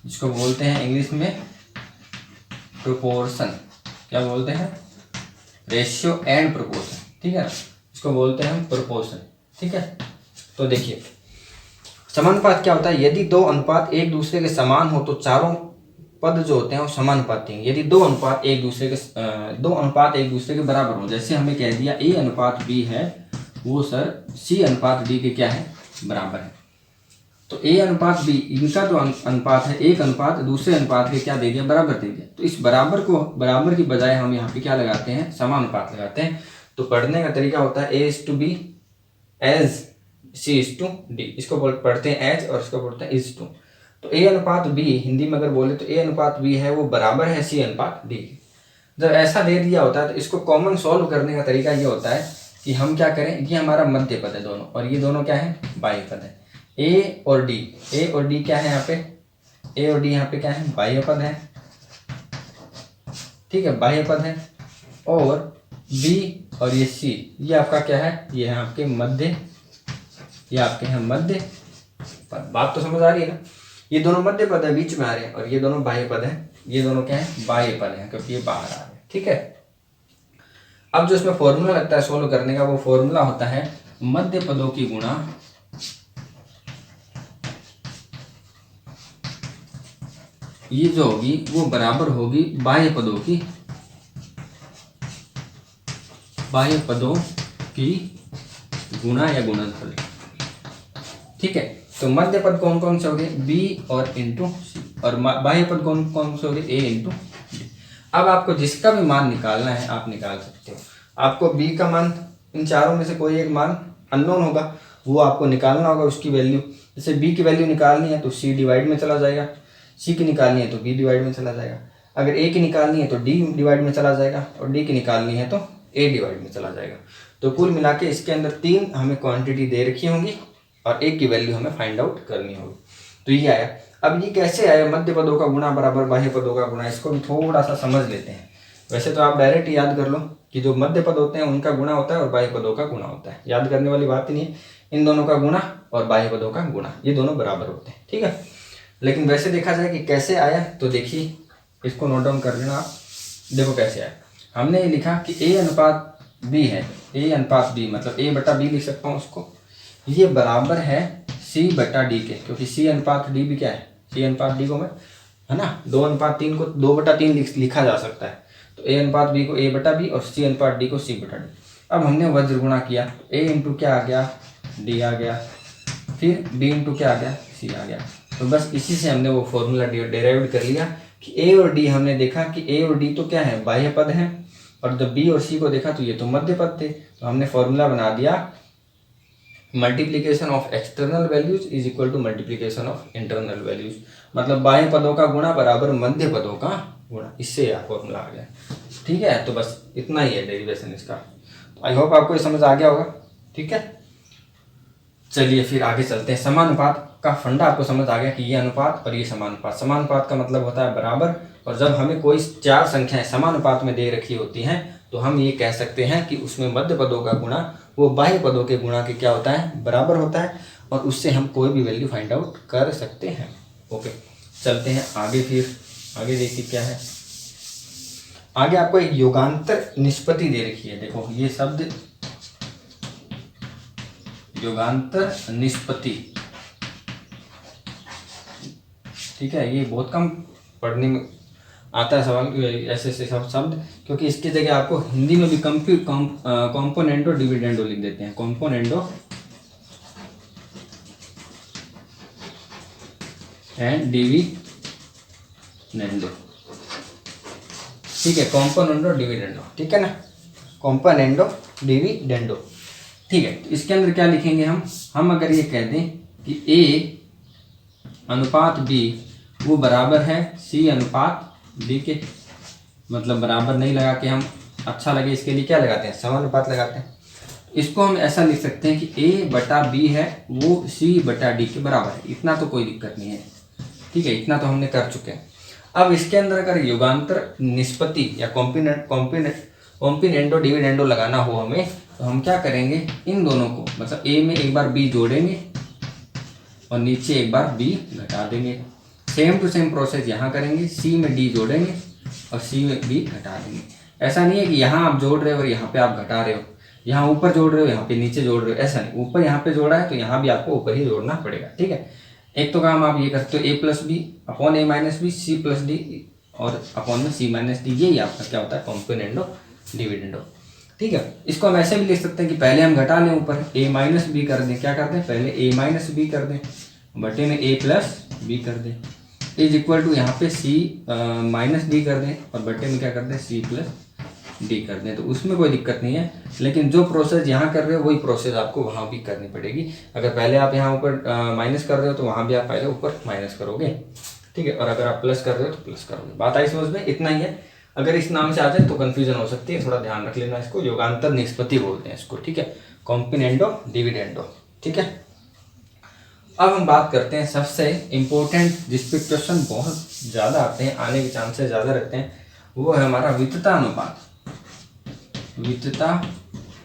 जिसको बोलते हैं इंग्लिश में प्रोपोर्शन। क्या बोलते हैं? रेशियो एंड प्रोपोर्शन, ठीक है ना, इसको बोलते हैं हम प्रोपोर्शन, ठीक है। तो देखिए समानुपात क्या होता है, यदि दो अनुपात एक दूसरे के समान हो तो चारों पद जो होते हैं वो समानुपाती हैं। यदि दो अनुपात एक दूसरे के बराबर हो, जैसे हमें कह दिया ए अनुपात बी है, वो सर सी अनुपात डी के क्या है? बराबर है। तो ए अनुपात बी, इनका जो अनुपात है एक अनुपात दूसरे अनुपात के क्या दे दिया? बराबर दे दिया। तो इस बराबर की बजाय हम यहाँ पे क्या लगाते हैं? समानुपात लगाते हैं। तो पढ़ने का तरीका होता है A is to B as C is to D. इसको पढ़ते हैं एज और इसको पढ़ते हैं इज टू। तो ए अनुपात बी, हिंदी में अगर बोले तो ए अनुपात बी है वो बराबर है सी अनुपात डी। जब ऐसा दे दिया होता है तो इसको कॉमन सॉल्व करने का तरीका ये होता है कि हम क्या करें, ये हमारा मध्य पद है दोनों, और ये दोनों क्या है? बाह्य पद है। ए और डी क्या है यहाँ पे? ए और डी यहाँ पे क्या है? बाह्य पद है, ठीक है, बाह्य पद है। और बी और ये सी, ये आपका क्या है? ये है आपके मध्य, ये आपके हैं मध्य पद। बात तो समझ आ रही है ना? ये दोनों मध्य पद है, बीच में आ रहे हैं, और ये दोनों बाह्य पद है। ये दोनों क्या है? बाह्य पद है, क्योंकि ये बाहर आ रहे हैं, ठीक है। अब जो इसमें फॉर्मूला लगता है सोल्व करने का, वो फॉर्मूला होता है मध्य पदों की गुणा ये जो होगी वो बराबर होगी बाह्य पदों की गुणा या गुणनफल, ठीक है। तो मध्य पद कौन कौन से हो गए? बी और इंटू सी, और बाह्य पद कौन कौन से हो गए? ए इंटू डी। अब आपको जिसका भी मान निकालना है आप निकाल सकते हो। आपको बी का मान, इन चारों में से कोई एक मान अननोन होगा, वो आपको निकालना होगा, उसकी वैल्यू। जैसे बी की वैल्यू निकालनी है तो सी डिवाइड में चला जाएगा, सी की निकालनी है तो बी डिवाइड में चला जाएगा, अगर ए की निकालनी है तो डी डिवाइड में चला जाएगा, और डी की निकालनी है तो ए डिवाइड में चला जाएगा। तो कुल मिला के इसके अंदर 3 हमें क्वांटिटी दे रखी होंगी और एक की वैल्यू हमें फाइंड आउट करनी होगी। तो ये आया। अब ये कैसे आया? मध्य पदों का गुणा बराबर बाह्य पदों का गुणा। इसको भी थोड़ा सा समझ लेते हैं। वैसे तो आप डायरेक्ट याद कर लो कि जो मध्य पद होते हैं उनका गुणा होता है और बाह्य पदों का गुणा होता है। याद करने वाली बात ही नहीं है। इन दोनों का गुणा और बाह्य पदों का गुणा, ये दोनों बराबर होते हैं, ठीक है। लेकिन वैसे देखा जाए कि कैसे आया, तो देखिए इसको नोट डाउन कर लेना आप। देखो कैसे आया। हमने ये लिखा कि ए अनुपात बी है, ए अनुपात बी मतलब ए बटा बी लिख सकता हूँ उसको, ये बराबर है सी बटा डी के, क्योंकि सी अनुपात डी भी क्या है? सी अनुपात डी को मैं, है ना, 2:3 को 2/3 लिखा जा सकता है। तो ए अनुपात बी को ए बटा बी और सी अनुपात डी को सी बटा डी। अब हमने वज्र गुणा किया, ए इंटू क्या आ गया? डी आ गया, फिर बी इंटू क्या आ गया? सी आ गया। तो बस इसी से हमने वो फॉर्मूला डेराइव कर लिया कि ए और डी, हमने देखा कि ए और डी तो क्या है? बाह्य पद है, और जब बी और सी को देखा तो ये तो मध्य पद थे। तो हमने फॉर्मूला बना दिया multiplication of external values is equal to multiplication of internal values, मतलब बाह्य पदों का गुणा बराबर मध्य पदों का गुणा। इससे यह फॉर्मूला आ गया, ठीक है। तो बस इतना ही है डेरिवेशन इसका। आई होप आपको ये समझ आ गया होगा, ठीक है। चलिए फिर आगे चलते हैं। समानुपात का फंडा आपको समझ आ गया कि ये अनुपात और ये समानुपात। समानुपात का मतलब होता है बराबर, और जब हमें कोई 4 संख्याएं समानुपात में दे रखी होती हैं तो हम ये कह सकते हैं कि उसमें मध्य पदों का गुणा वो बाह्य पदों के गुणा के क्या होता है? बराबर होता है, और उससे हम कोई भी वैल्यू फाइंड आउट कर सकते हैं। ओके, चलते हैं आगे। फिर आगे देखिए क्या है। आगे आपको एक योगांतर निष्पत्ति दे रखी है। देखो ये शब्द योगांतर निष्पत्ति, ठीक है। ये बहुत कम पढ़ने में आता है सवाल ऐसे शब्द, क्योंकि इसकी जगह आपको हिंदी में भी कॉम्पोनेंडो डिविडेंडो लिख देते हैं। कॉम्पोनेंडो एंड डिविडेंडो, ठीक है। कॉम्पोनेंडो डिविडेंडो, ठीक है ना, कॉम्पोनेंडो डिविडेंडो, ठीक है। तो इसके अंदर क्या लिखेंगे हम अगर ये कह दें कि ए अनुपात बी वो बराबर है सी अनुपात डी के, मतलब बराबर नहीं लगा के हम अच्छा लगे इसके लिए क्या लगाते हैं? समानुपात लगाते हैं। इसको हम ऐसा लिख सकते हैं कि ए बटा बी है वो सी बटा डी के बराबर है। इतना तो कोई दिक्कत नहीं है, ठीक है, इतना तो हमने कर चुके हैं। अब इसके अंदर अगर युगांतर निष्पत्ति या कॉम्पिनेंडो डिविडेंडो लगाना हो हमें, तो हम क्या करेंगे? इन दोनों को, मतलब ए में एक बार बी जोड़ेंगे और नीचे एक बार बी घटा देंगे। सेम टू सेम प्रोसेस यहाँ करेंगे, सी में डी जोड़ेंगे और सी में बी घटा देंगे। ऐसा नहीं है कि यहाँ आप जोड़ रहे हो और यहाँ पे आप घटा रहे हो, यहाँ ऊपर जोड़ रहे हो यहाँ पे नीचे जोड़ रहे हो, ऐसा नहीं। ऊपर यहाँ पे जोड़ा है तो यहाँ भी आपको ऊपर ही जोड़ना पड़ेगा, ठीक है। एक तो काम आप ये करते हो A plus B upon A minus B, C plus D और अपॉन में सी माइनस डी, यही आपका क्या होता है कॉम्पोनेंडो डिविडेंडो, ठीक है। इसको हम ऐसे भी लिख सकते हैं कि पहले हम घटा लें, ऊपर ए माइनस बी कर दें, क्या कर दें पहले ए माइनस बी कर दें, बटे में ए प्लस बी कर दें, इज इक्वल टू यहाँ पे सी माइनस डी कर दें और बटे में क्या कर दें सी प्लस डी कर दें। तो उसमें कोई दिक्कत नहीं है, लेकिन जो प्रोसेस यहाँ कर रहे हो वही प्रोसेस आपको वहाँ भी करनी पड़ेगी। अगर पहले आप यहाँ ऊपर माइनस कर रहे हो तो वहाँ भी आप पहले ऊपर माइनस करोगे, ठीक है। और अगर आप प्लस कर रहे हो तो प्लस करोगे। बात आई समझ में? इतना ही है। अगर इस नाम से आ जाए तो कन्फ्यूजन हो सकती है, थोड़ा ध्यान रख लेना इसको। योगांतर निष्पत्ति बोलते हैं इसको, ठीक है, कॉम्पोनेंडो डिविडेंडो, ठीक है। अब हम बात करते हैं सबसे इम्पोर्टेंट, जिस पे क्वेश्चन बहुत ज़्यादा आते हैं, आने के चांसेस ज़्यादा रहते हैं, वो है हमारा वित्तानुपात। वित्तानुपात,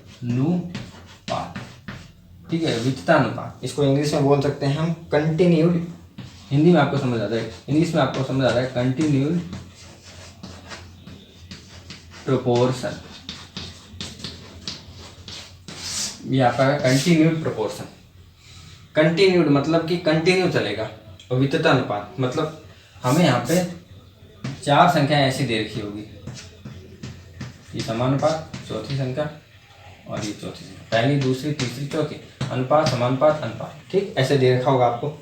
ठीक है, वित्तानुपात। इसको इंग्लिश में बोल सकते हैं हम कंटिन्यूड, हिंदी में आपको समझ आता है, इंग्लिश में आपको समझ आता है कंटिन्यूड प्रोपोर्शन। ये आपका है कंटिन्यूड प्रोपोर्शन। कंटिन्यूड मतलब कि कंटिन्यू चलेगा, और वित्तानुपात मतलब हमें यहाँ पे 4 संख्याएं ऐसी दे रखी होगी, ये समानुपात, चौथी संख्या और ये चौथी संख्या, पहली दूसरी तीसरी चौथी, अनुपात समानुपात अनुपात, ठीक ऐसे दे रखा होगा आपको।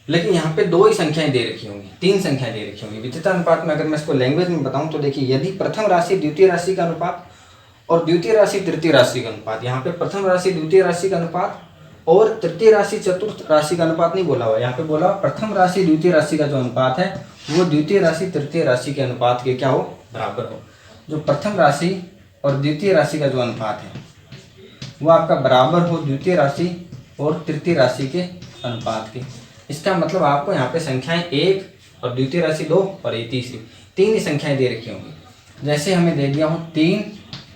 लेकिन यहाँ पे 2 ही संख्याएं दे रखी होंगी, 3 संख्याएं दे रखी होंगी। वित्तानुपात में अगर मैं इसको लैंग्वेज में बताऊं तो देखिए, यदि प्रथम राशि द्वितीय राशि का अनुपात और द्वितीय राशि तृतीय राशि का अनुपात, यहाँ पे प्रथम राशि द्वितीय राशि का अनुपात और तृतीय राशि चतुर्थ राशि का अनुपात नहीं बोला हुआ, यहाँ पे बोला प्रथम राशि द्वितीय राशि का जो अनुपात है वो द्वितीय राशि तृतीय राशि के अनुपात के क्या हो, बराबर हो। जो प्रथम राशि और द्वितीय राशि का जो अनुपात है वो आपका बराबर हो द्वितीय राशि और तृतीय राशि के अनुपात के। इसका मतलब आपको यहाँ पे संख्याएं 1 और द्वितीय राशि 2 और ये तीसरी, 3 ही संख्याएं दे रखी होंगी। जैसे हमें दे दिया हो 3,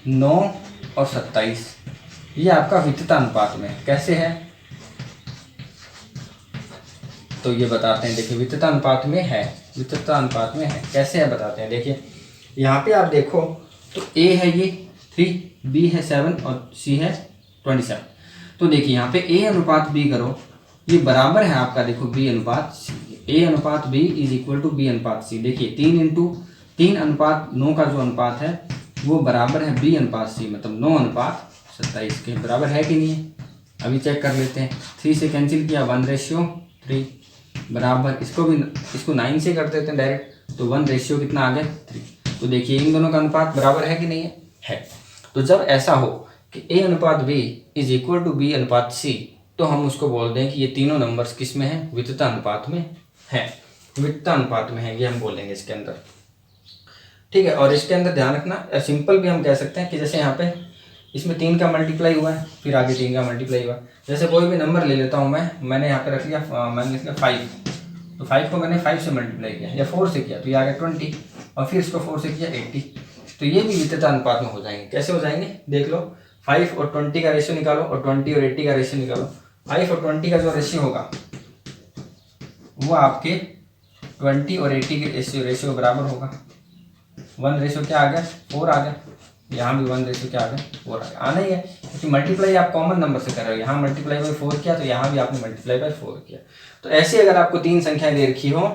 9 और 27, ये आपका वित्तानुपात में कैसे है तो ये बताते हैं। देखिए वित्तानुपात में है, वित्तानुपात में है कैसे है बताते हैं। देखिए यहाँ पे आप देखो तो A है ये 3, B है 7 और C है 27। तो देखिए यहाँ पे A अनुपात B करो, ये बराबर है आपका, देखो B अनुपात C, A अनुपात B is equal to B अनुपात C। देखिए 3 अनुपात 9 का जो अनुपात है वो बराबर है B अनुपात C, मतलब 9 अनुपात 27 के बराबर है कि नहीं है। अभी चेक कर लेते हैं, 3 से कैंसिल किया 1:3 बराबर, इसको 9 से कर देते हैं डायरेक्ट, तो 1 कितना आ गया 3। तो देखिए इन दोनों का अनुपात बराबर है कि नहीं है, है। तो जब ऐसा हो कि A अनुपात B is equal to B अनुपात C, तो हम उसको बोल दें कि ये तीनों नंबर्स किस में है, वित्तानुपात में है, वित्तानुपात में है, ये हम बोलेंगे इसके अंदर, ठीक है। और इसके अंदर ध्यान रखना, सिंपल भी हम कह सकते हैं कि जैसे यहाँ पे इसमें 3 का मल्टीप्लाई हुआ है, फिर आगे 3 का मल्टीप्लाई हुआ है। जैसे कोई भी नंबर ले लेता हूँ मैंने यहाँ पे रख लिया, मैंने लिख लिया 5, तो 5 को मैंने 5 से मल्टीप्लाई किया या 4 से किया तो ये आ गया 20, और फिर इसको 4 से किया 80, तो ये भी वित्तानुपात में हो जाएंगे। कैसे हो जाएंगे देख लो, 5 और 20 का रेशियो निकालो और 20 और 80 का रेशियो निकालो। 5 और 20 का जो रेशियो होगा वो आपके 20 और 80 के रेशियो बराबर होगा। 1 क्या आ गया 4 आ गया, यहाँ भी 1 क्या आ गया 4 आ गया, आना ही है क्योंकि मल्टीप्लाई आप कॉमन नंबर से कर रहे हो। यहाँ मल्टीप्लाई बाई 4 किया तो यहाँ भी आपने मल्टीप्लाई बाई 4 किया। तो ऐसे अगर आपको 3 संख्याएं दे रखी हो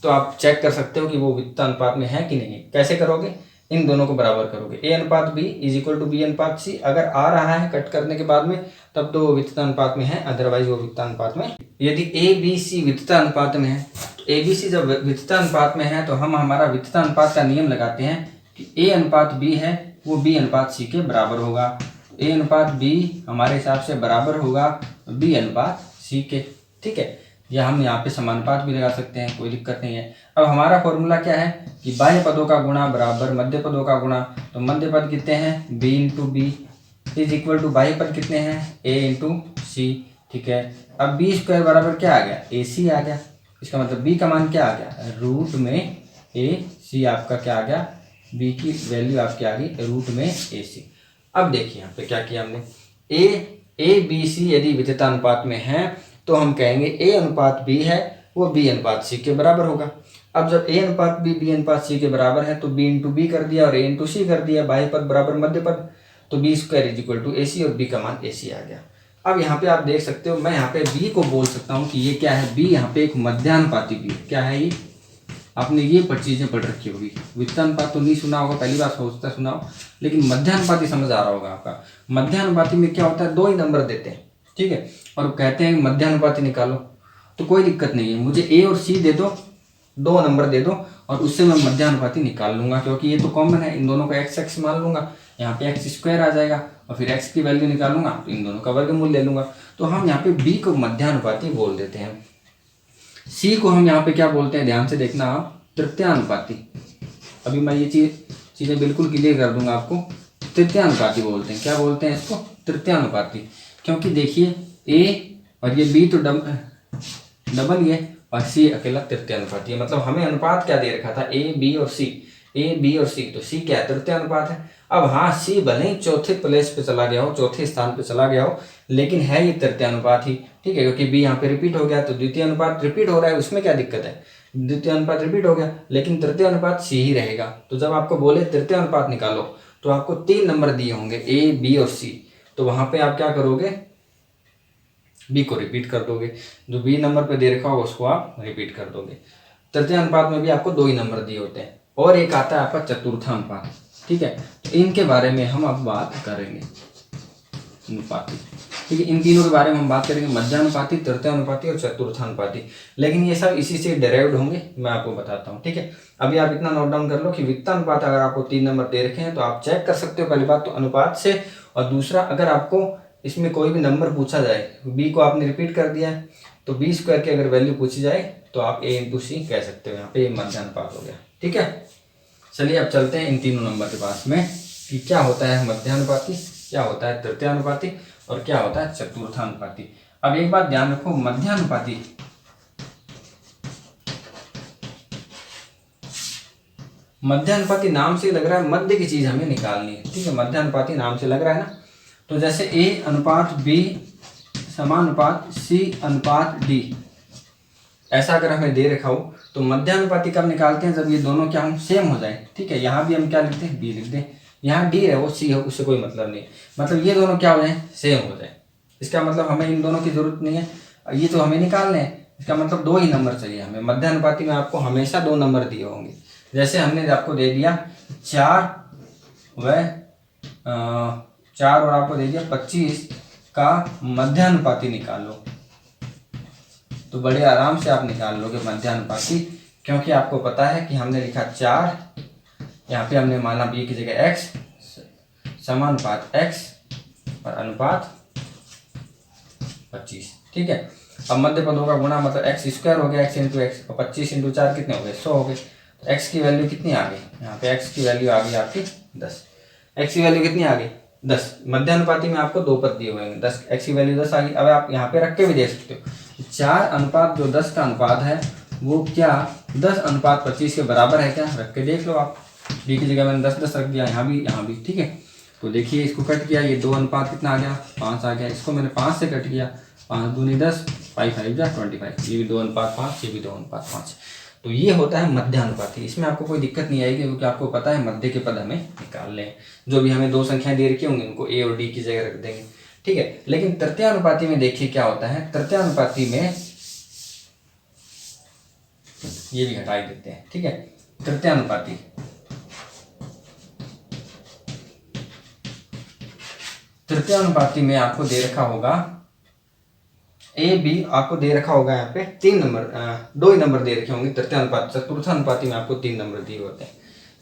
तो आप चेक कर सकते हो कि वो वित्तानुपात में है कि नहीं है। कैसे करोगे, इन दोनों को बराबर करोगे, A अनुपात B is equal to B अनुपात C। अगर आ रहा है कट करने के बाद में तब तो वो वित्तानुपात में है, अदरवाइज वो वित्तानुपात में। यदि ABC वित्तानुपात में है, ABC जब वित्तानुपात में है तो हम हमारा वित्तानुपात का नियम लगाते हैं कि A अनुपात B है वो B अनुपात C के बराबर होगा। A अनुपात B हमारे हिसाब से बराबर होगा B अनुपात C के, ठीक है। या हम यहाँ पे समानुपात भी लगा सकते हैं, कोई दिक्कत नहीं है। अब हमारा फॉर्मूला क्या है कि बाह्य पदों का गुणा बराबर मध्य पदों का गुणा। तो मध्य पद कितने हैं B into B is equal to बाह्य पद कितने हैं A इंटू C, ठीक है। अब B स्क्वायर बराबर क्या आ गया AC आ गया, इसका मतलब B का मान क्या आ गया रूट में AC, आपका क्या आ गया B की वैल्यू आपकी आ गई रूट में AC। अब देखिए यहाँ पे क्या किया हमने, A B C यदि वित्तानुपात में है तो हम कहेंगे A अनुपात B है वो बी अनुपात सी के बराबर होगा। अब जब ए अनुपात बी अनुपात सी के बराबर है तो बी इंटू बी कर दिया और ए इंटू सी कर दिया, बाह्य पद बराबर मध्य पद, तो B square is equal to A C और बी का मान ए सी आ गया। अब यहाँ पे आप देख सकते हो, मैं यहाँ पे बी को बोल सकता हूँ कि ये क्या है, बी यहाँ पे एक मध्यानुपाती भी है। क्या है ये, आपने ये चीजें पढ़ रखी होगी। वित्तानुपात तो नहीं सुना होगा, पहली बार सोचता सुना हो, लेकिन मध्यानुपाती समझ आ रहा होगा आपका। मध्यानुपाती में क्या होता है, 2 ही नंबर देते हैं, ठीक है, और कहते हैं मध्यानुपाती निकालो, तो कोई दिक्कत नहीं है, मुझे ए और सी दे दो, 2 नंबर दे दो और उससे मैं मध्यानुपाती निकाल लूंगा, क्योंकि ये तो कॉमन है, इन दोनों को एक्स एक्स मान लूंगा, यहाँ पे एक्स स्क्वायर आ जाएगा और फिर एक्स की वैल्यू निकालूंगा तो इन दोनों का वर्गमूल ले लूंगा। तो हम यहाँ पे बी को मध्यानुपाती बोल देते हैं। सी को हम यहाँ पे क्या बोलते हैं, ध्यान से देखना आप, तृतीयानुपाती। अभी मैं ये चीजें बिल्कुल क्लियर कर दूंगा आपको। तृतीयानुपाती बोलते हैं, क्या बोलते हैं इसको, तृतीयानुपाती, क्योंकि देखिए ए और ये बी तो डबल ये और सी अकेला तृतीयानुपाती है। मतलब हमें अनुपात क्या दे रखा था, ए बी और सी, ए बी और सी, तो सी क्या है, तृतीयानुपात है। अब हाँ, सी भले ही चौथे प्लेस पे चला गया हो, चौथे स्थान पे चला गया हो, लेकिन है ये तृतीयानुपात ही, ठीक है, क्योंकि बी यहाँ पे रिपीट हो गया तो द्वितीय अनुपात रिपीट हो रहा है, उसमें क्या दिक्कत है, द्वितीय अनुपात रिपीट हो गया, लेकिन तृतीय अनुपात सी ही रहेगा। तो जब आपको बोले तृतीय अनुपात निकालो तो आपको 3 नंबर दिए होंगे, ए बी और सी, तो वहां पे आप क्या करोगे, बी को रिपीट कर दोगे, जो बी नंबर पे दे रखा होगा उसको आप रिपीट कर दोगे। तृतीय अनुपात में भी आपको 2 ही नंबर दिए होते हैं, और एक आता है आपका चतुर्थानुपात, ठीक है, तो इनके बारे में हम अब बात करेंगे, अनुपाती, ठीक है, इन तीनों के बारे में हम बात करेंगे, मध्यानुपाती, तृतीयानुपाती और चतुर्थानुपाती। लेकिन ये सब इसी से डेराइव्ड होंगे, मैं आपको बताता हूँ, ठीक है। अभी आप इतना नोट डाउन कर लो कि वित्तानुपात अगर आपको 3 नंबर दे रखे हैं तो आप चेक कर सकते हो, पहली बात तो अनुपात से, और दूसरा अगर आपको इसमें कोई भी नंबर पूछा जाए, बी को आपने रिपीट कर दिया है तो बी स्क्वायर की अगर वैल्यू पूछी जाए तो आप ए इंटू सी कह सकते हो, यहाँ पे मध्यानुपात हो गया, ठीक है। चलिए अब चलते हैं इन तीनों नंबर के पास में कि क्या होता है मध्यानुपाती, क्या होता है तृतीयानुपाती और क्या होता है चतुर्थानुपाती। अब एक बात ध्यान रखो, मध्यानुपाती मध्यानुपाती नाम से लग रहा है मध्य की चीज हमें निकालनी है, ठीक है, मध्यानुपाती नाम से लग रहा है ना। तो जैसे ए अनुपात बी समानुपात सी अनुपात डी, ऐसा अगर हमें दे रखा हो तो मध्यानुपाती कब निकालते हैं, जब ये दोनों क्या हो, सेम हो जाए, ठीक है। यहाँ भी हम क्या लिखते हैं, बी लिख दें, यहाँ डी है वो सी हो, उससे कोई मतलब नहीं, मतलब ये दोनों क्या हो जाए, सेम हो जाए। इसका मतलब हमें इन दोनों की जरूरत नहीं है, ये तो हमें निकालने हैं, इसका मतलब 2 ही नंबर चाहिए हमें। मध्यानुपाती में आपको हमेशा 2 नंबर दिए होंगे, जैसे हमने आपको दे दिया 4 और आपको दे दिया 25 का मध्यानुपाती निकालो, तो बड़े आराम से आप निकाल लोगे मध्यानुपाती, क्योंकि आपको पता है कि हमने लिखा 4, यहाँ पे हमने माना बी की जगह x, समानुपात x और अनुपात 25, ठीक है। अब मध्य पदों का गुणा मतलब एक्स स्क्वायर हो गया, x इंटू एक्स, और 25 इंटू 4 कितने हो गए, 100 हो गए। तो x की वैल्यू कितनी आ गई, यहाँ पे x की वैल्यू आ गई आपकी 10, x की वैल्यू कितनी आ गई 10। मध्यानुपाती में आपको 2 पद दिए हुए हैं, 10, x की वैल्यू 10 आ गई। अब आप यहाँ पे रख के भी देख सकते हो, 4 अनुपात जो 10 का अनुपात है वो क्या 10 अनुपात 25 के बराबर है क्या, रख के देख लो आप, बी की जगह मैंने 10 रख दिया, यहाँ भी, ठीक है। तो देखिए इसको कट किया, ये 2 अनुपात कितना आ गया 5 आ गया, इसको मैंने 5 से कट किया, 5 दूनी 10, 5 5 जा 25, ये भी 2 अनुपात 5, ये भी 2 अनुपात 5। तो ये होता है मध्यानुपाती, इसमें आपको कोई दिक्कत नहीं आएगी, क्योंकि आपको पता है मध्य के पद हमें निकालने हैं। जो भी हमें 2 संख्याएं दे रखी होंगी उनको ए और डी की जगह रख देंगे, ठीक है। लेकिन तृतीयानुपाती में देखिए क्या होता है, तृतीयानुपाती में ये भी हटा ही देते हैं, ठीक है। तृतीयानुपाती में आपको दे रखा होगा ए बी, आपको दे रखा होगा यहाँ पे 3 नंबर, 2 ही नंबर दे रखे होंगे तृतीयानुपात। चतुर्थानुपाती में आपको 3 नंबर दिए होते हैं,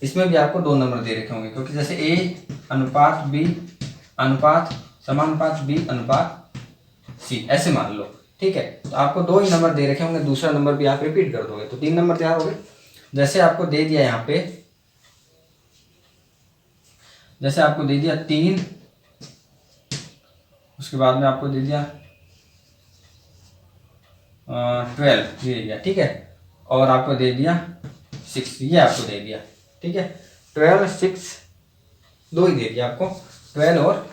इसमें भी आपको 2 नंबर दे रखे होंगे, क्योंकि जैसे ए अनुपात बी अनुपात समानुपात बी अनुपात सी, ऐसे मान लो, ठीक है। तो आपको 2 ही नंबर दे रखे होंगे, दूसरा नंबर भी आप रिपीट कर दोगे तो 3 नंबर तैयार हो गए। जैसे आपको दे दिया यहाँ पे, जैसे आपको दे दिया 3, उसके बाद में आपको दे दिया 12 ये दिया, ठीक है, और आपको दे दिया 6, ये आपको दे दिया, ठीक है। 12 6 2 ही दे दिया आपको, 12 और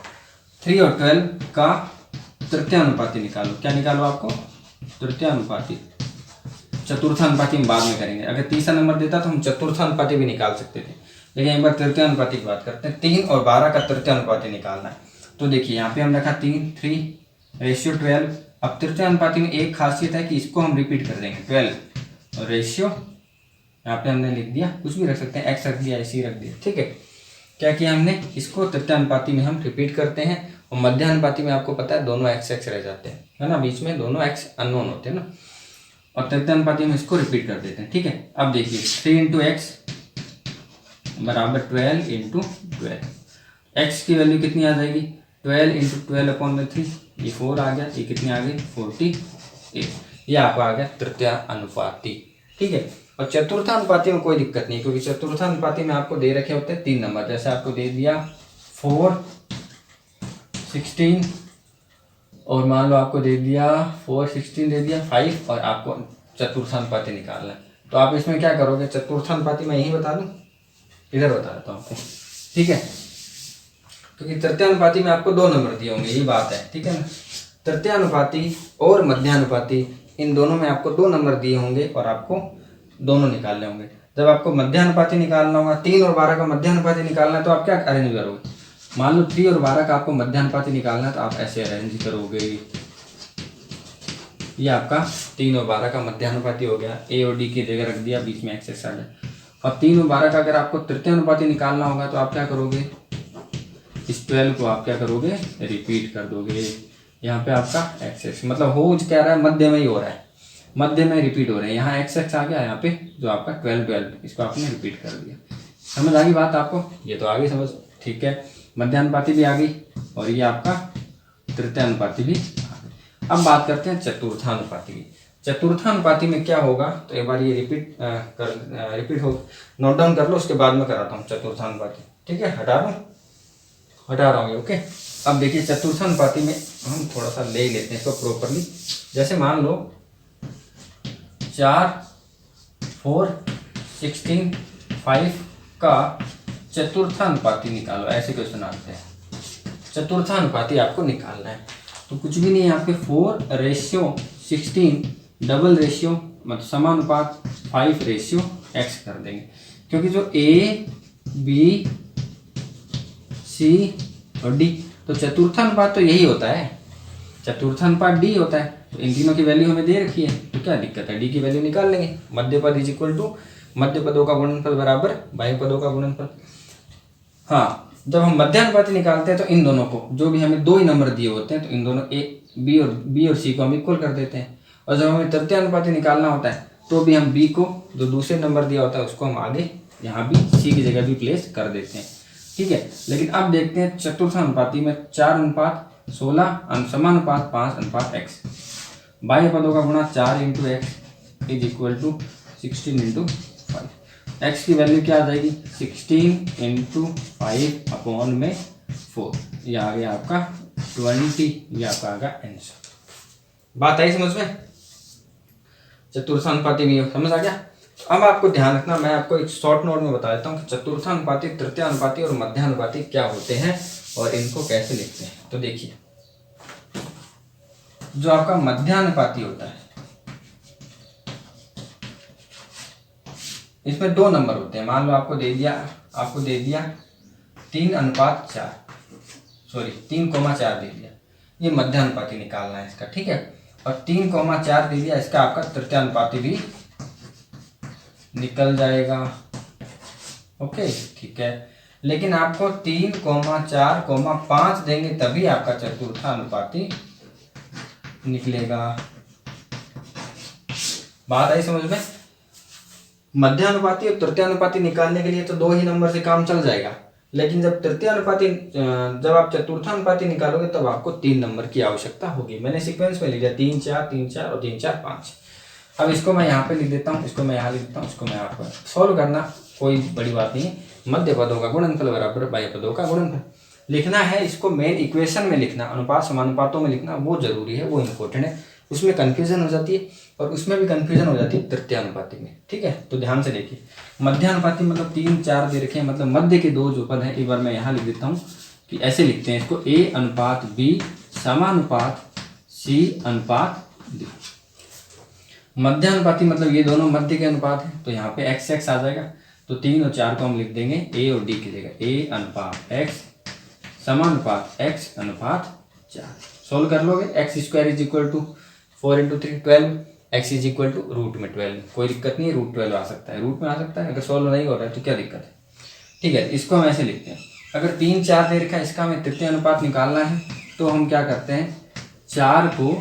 3 और 12 का तृतीयानुपाती निकालो, क्या निकालो आपको, तृतीयानुपाती। चतुर्थानुपाती में बाद में करेंगे। अगर तीसरा नंबर देता तो हम चतुर्थानुपाती भी निकाल सकते थे, लेकिन एक बार तृतीयानुपाती की बात करते हैं। 3 और 12 का तृतीयानुपाती निकालना है। तो देखिए यहाँ पे हम रखा 3:12। अब तृतीयानुपाती में एक खासियत है कि इसको हम रिपीट कर देंगे 12 और रेशियो यहाँ पे हमने लिख दिया, कुछ भी रख सकते हैं, x रख दिया, ऐसे ही रख दिया, ठीक है। क्या किया हमने, इसको तृतीयानुपाती में हम रिपीट करते हैं और मध्यानुपाती में आपको पता है दोनों x रह जाते हैं, है ना, बीच में दोनों x अननोन होते हैं ना, और तृतीयानुपाती में इसको रिपीट कर देते हैं, ठीक है। अब देखिए 3 × x बराबर 12 × 12। x की वैल्यू कितनी आ जाएगी, 12 × 12/3, ये 4 आ गया, ये कितनी आ गई 48, ये आपका आ गया तृतीयानुपाती, ठीक है। और चतुर्थानुपाती में कोई दिक्कत नहीं, क्योंकि चतुर्थानुपाती में आपको दे रखे होते हैं 3 नंबर, जैसे आपको दे दिया 4, 16 और मान लो आपको दे दिया 4, 16 दे दिया 5 और आपको चतुर्थानुपाती निकालना है। तो आप इसमें क्या करोगे, चतुर्थानुपाती मैं यही बता दूं, इधर बता देता हूँ आपको, ठीक है, क्योंकि तृतीयानुपाती में आपको 2 नंबर दिए होंगे, ये बात है, ठीक है ना। तृतीयानुपाती और मध्यानुपाती इन दोनों में आपको 2 नंबर दिए होंगे और आपको दोनों निकालने होंगे। जब आपको मध्यानुपाती निकालना होगा, 3 और 12 का मध्यानुपाती निकालना है, तो आप क्या अरेंज करोगे, मान लो 3 और 12 का आपको मध्यानुपाती निकालना है तो आप ऐसे अरेंज करोगे, ये आपका 3 और 12 का मध्यानुपाती हो गया, ए और डी की जगह रख दिया, बीच में एक्स आ गया। और 3 और 12 का अगर आपको तृतीयानुपाती निकालना होगा तो आप क्या करोगे, इस 12 को आप क्या करोगे, रिपीट कर दोगे, यहाँ पे आपका एक्स मतलब हो क्या रहा है, मध्य में ही हो रहा है, मध्य में रिपीट हो रहे हैं, यहाँ एक्स आ गया, यहाँ पे जो आपका 12 इसको आपने रिपीट कर दिया। समझ आ गई बात आपको, ये तो आ गई समझ, ठीक है। मध्यानुपाती भी आ गई और ये आपका तृतीयानुपाती भी आ गई। अब बात करते हैं चतुर्थानुपाती की। चतुर्थानुपाती में क्या होगा, तो एक बार ये रिपीट हो, नोट डाउन कर लो, उसके बाद में कराता हूँ चतुर्थानुपाती, ठीक है। हटा रहा हूँ, ओके। अब देखिए चतुर्थानुपाती में हम थोड़ा सा ले लेते हैं इसको प्रॉपरली। जैसे मान लो 4, 4, 16, 5 का चतुर्थानुपाती निकालो, ऐसे क्वेश्चन आते हैं। चतुर्थानुपाती आपको निकालना है, तो कुछ भी नहीं है, यहाँ पे 4:16 डबल रेशियो मतलब समानुपात 5:x कर देंगे, क्योंकि जो A, B, C और D, तो चतुर्थानुपात तो यही होता है, चतुर्थानुपात D होता है। तो इन तीनों की वैल्यू हमें दे रखी है, तो क्या दिक्कत है, D की वैल्यू निकाल लेंगे। मध्यपद इज इक्वल टू मध्य पदों का गुणनफल बराबर बाह्य पदों का गुणनफल। हाँ, जब हम मध्यानुपाती निकालते हैं तो इन दोनों को, जो भी हमें 2 ही नंबर दिए होते हैं, तो इन दोनों B और C को हम इक्वल कर देते हैं। और जब हमें तृतीयानुपाती निकालना होता है तो भी हम B को, जो दूसरे नंबर दिया होता है, उसको हम आगे यहाँ भी C की जगह भी प्लेस कर देते हैं, ठीक है। लेकिन अब देखते हैं चतुर्थानुपाती में 4:16 समानुपात 5:x, बाह्य पदों का गुणा 4 × x is equal to 16 × 5। x की वैल्यू क्या आ जाएगी, 16 × 5/4, ये आ गया आपका 20, ये आपका आ गया आंसर। बात आई समझ में, चतुर्थानुपाती भी समझ आ गया। अब आपको ध्यान रखना, मैं आपको एक शॉर्ट नोट में बता देता हूँ कि चतुर्थानुपाती, तृतीयानुपाती और मध्यानुपाती क्या होते हैं और इनको कैसे लिखते हैं। तो देखिए, जो आपका मध्यानुपाती होता है, इसमें 2 नंबर होते हैं। मान लो आपको दे दिया 3:4 दे दिया, ये मध्यानुपाती निकालना है इसका, ठीक है। और 3:4 दे दिया, इसका आपका तृतीयानुपाती भी निकल जाएगा, ओके, ठीक है। लेकिन आपको 3:4:5 देंगे तभी आपका चतुर्थानुपाती निकलेगा। बात आई समझ में। मध्यानुपाती और तृतीयानुपाती निकालने के लिए तो 2 ही नंबर से काम चल जाएगा, लेकिन जब आप चतुर्थानुपाती निकालोगे तब आपको 3 नंबर की आवश्यकता होगी। मैंने सीक्वेंस में लिख दिया 3, 4, 3, 4 और 3, 4, 5। अब इसको मैं यहाँ पे लिख देता हूँ, इसको मैं यहाँ लिख देता हूँ, इसको मैं यहाँ पर सॉल्व करना कोई बड़ी बात नहीं है। मध्य पदों का गुणनफल बराबर बाह्य पदों का गुणनफल लिखना है, इसको मेन इक्वेशन में लिखना, अनुपात समानुपातों में लिखना वो जरूरी है, वो इम्पोर्टेंट है। उसमें कन्फ्यूजन हो जाती है और उसमें भी कन्फ्यूजन हो जाती है तृतीयानुपाती में, ठीक है। तो ध्यान से देखिए, मध्यानुपाती मतलब 3, 4 दे रखे हैं, मतलब मध्य के 2 जो पद हैं, एक बार मैं यहाँ लिख देता हूँ कि ऐसे लिखते हैं इसको, A:B समानुपात C:D। मध्यानुपाती मतलब ये दोनों मध्य के अनुपात है, तो यहाँ पे एक्स एक्स आ जाएगा। तो 3 और 4 को हम लिख देंगे ए और डी की जगह, ए अनुपात एक्स समानुपात एक्स अनुपात 4। सोल्व कर लोगे, x square is equal to 4 into 3 12, x is equal to root में 12, कोई दिक्कत नहीं है, रूट 12 आ सकता है, रूट में आ सकता है, अगर सोल्व नहीं हो रहा है तो क्या दिक्कत है। ठीक है, इसको हम ऐसे लिखते हैं, अगर 3 4 दे रखा है, इसका हमें तृतीय अनुपात निकालना है, तो हम क्या करते हैं 4 को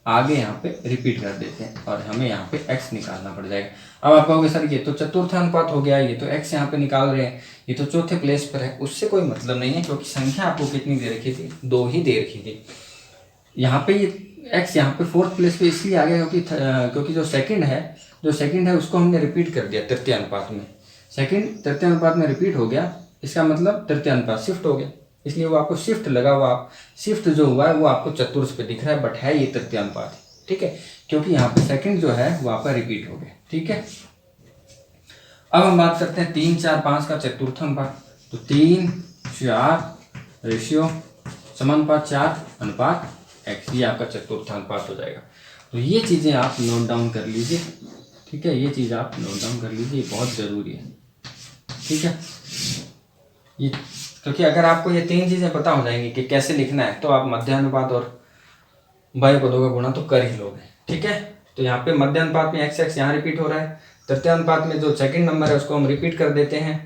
आगे यहाँ पे रिपीट कर देते हैं और हमें यहाँ पे x निकालना पड़ जाएगा। अब आप कहोगे सर ये तो चतुर्थ अनुपात हो गया, ये तो x यहाँ पे निकाल रहे हैं, ये तो चौथे प्लेस पर है, उससे कोई मतलब नहीं है, क्योंकि संख्या आपको कितनी दे रखी थी, 2 ही दे रखी थी। यहाँ पे ये x यहाँ पे फोर्थ प्लेस पे इसलिए आ गया क्योंकि जो सेकंड है उसको हमने रिपीट कर दिया तृतीय अनुपात में, सेकंड तृतीय अनुपात में रिपीट हो गया, इसका मतलब तृतीय अनुपात शिफ्ट हो गया, इसलिए वो आपको शिफ्ट लगा हुआ, शिफ्ट जो हुआ है वो आपको चतुर्थ पे दिख रहा है, बट है ये तृतीय अनुपात। ठीक है, क्योंकि यहाँ पे सेकंड जो है वो आपका रिपीट हो गया। ठीक है, अब हम बात करते हैं 3 4 5 का चतुर्थ अनुपात। तो 3 4 रेशियो समानुपात 4 अनुपात x, ये आपका चतुर्थ अनुपात हो जाएगा। तो ये चीज़ें आप नोट डाउन कर लीजिए। ठीक है, ये चीज़ आप नोट डाउन कर लीजिए, बहुत ज़रूरी है। ठीक है, ये क्योंकि अगर आपको ये 3 चीज़ें पता हो जाएंगी कि कैसे लिखना है, तो आप मध्यानुपात और बाह्य पदों का गुणा तो कर ही लोगे। ठीक है, तो यहाँ पे मध्यानुपात में एक्स एक्स यहाँ रिपीट हो रहा है, तृतीय अनुपात में जो सेकंड नंबर है उसको हम रिपीट कर देते हैं।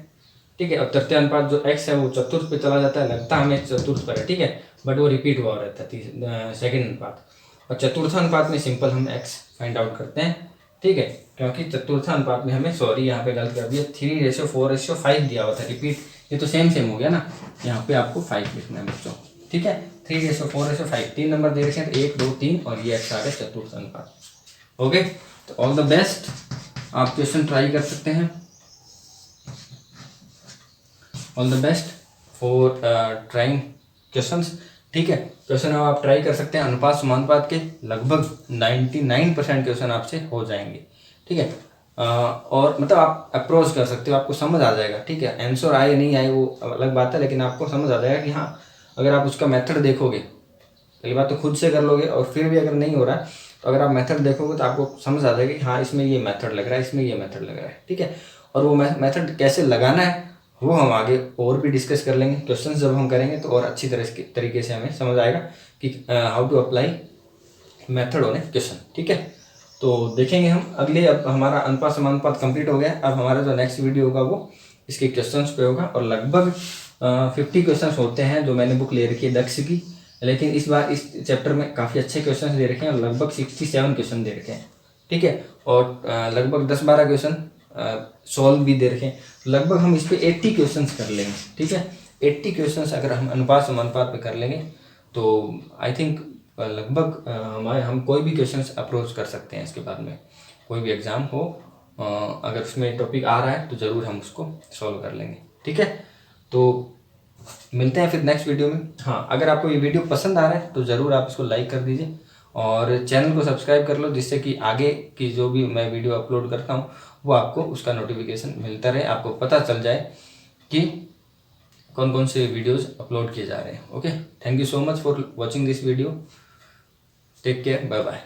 ठीक है, और तृतीय अनुपात जो एक्स है वो चतुर्थ पे चला जाता है, लगता है हमें चतुर्थ पर है, ठीक है, बट वो रिपीट हुआ रहता है सेकंड अनुपात। और चतुर्थ अनुपात में सिंपल हम एक्स फाइंड आउट करते हैं। ठीक है, क्योंकि चतुर्थ अनुपात में हमें, सॉरी यहाँ पे गलत कर दिया, 3:4:5 दिया हुआ था रिपीट, ये तो सेम हो गया ना, यहाँ पे आपको 5 लिखना है बच्चों। ठीक है, 3:4:5 3 नंबर दे रखे हैं, तो 1 2 3 और ये एक्स आ गया चतुर्थ अनुपात। ओके, तो ऑल द बेस्ट, आप क्वेश्चन ट्राई कर सकते हैं। All the best for trying questions. ठीक है, क्वेश्चन अब आप ट्राई कर सकते हैं, अनुपात समानुपात के लगभग 99% क्वेश्चन आपसे हो जाएंगे। ठीक है, और मतलब आप अप्रोच कर सकते हो, आपको समझ आ जाएगा। ठीक है, आंसर आए नहीं आए वो अलग बात है, लेकिन आपको समझ आ जाएगा कि हाँ, अगर आप उसका मेथड देखोगे, पहली बात तो खुद से कर लोगे, और फिर भी अगर नहीं हो रहा है तो अगर आप मेथड देखोगे तो आपको समझ आ जाएगा कि हाँ इसमें ये मेथड लग रहा है, इसमें ये मेथड लग रहा है। ठीक है, और वो मेथड कैसे लगाना है वो हम आगे और भी डिस्कस कर लेंगे। क्वेश्चंस जब हम करेंगे तो और अच्छी तरीके से हमें समझ आएगा कि how to apply method on a question. ठीक है, तो देखेंगे हम अगले, अब हमारा अनुपात समानुपात कंप्लीट हो गया। अब हमारा जो नेक्स्ट वीडियो होगा वो इसके क्वेश्चंस पे होगा, और लगभग 50 क्वेश्चंस होते हैं जो मैंने बुक ले रखी है दक्ष की, लेकिन इस बार इस चैप्टर में काफ़ी अच्छे क्वेश्चन दे रखे हैं, लगभग 67 क्वेश्चन दे रखे हैं। ठीक है, और लगभग 10-12 क्वेश्चन सॉल्व भी दे रखे हैं, लगभग हम इस पे 80 क्वेश्चंस कर लेंगे। ठीक है, 80 क्वेश्चंस अगर हम अनुपात समानुपात पे कर लेंगे तो आई थिंक लगभग हम कोई भी क्वेश्चंस अप्रोच कर सकते हैं। इसके बाद में कोई भी एग्ज़ाम हो, अगर उसमें टॉपिक आ रहा है तो ज़रूर हम उसको सॉल्व कर लेंगे। ठीक है, तो मिलते हैं फिर नेक्स्ट वीडियो में। हाँ, अगर आपको ये वीडियो पसंद आ रहा है तो ज़रूर आप इसको लाइक कर दीजिए और चैनल को सब्सक्राइब कर लो, जिससे कि आगे की जो भी मैं वीडियो अपलोड करता हूँ वो आपको उसका नोटिफिकेशन मिलता रहे, आपको पता चल जाए कि कौन कौन से वीडियोस अपलोड किए जा रहे हैं। Okay, thank you so much for watching this video, take care, bye bye.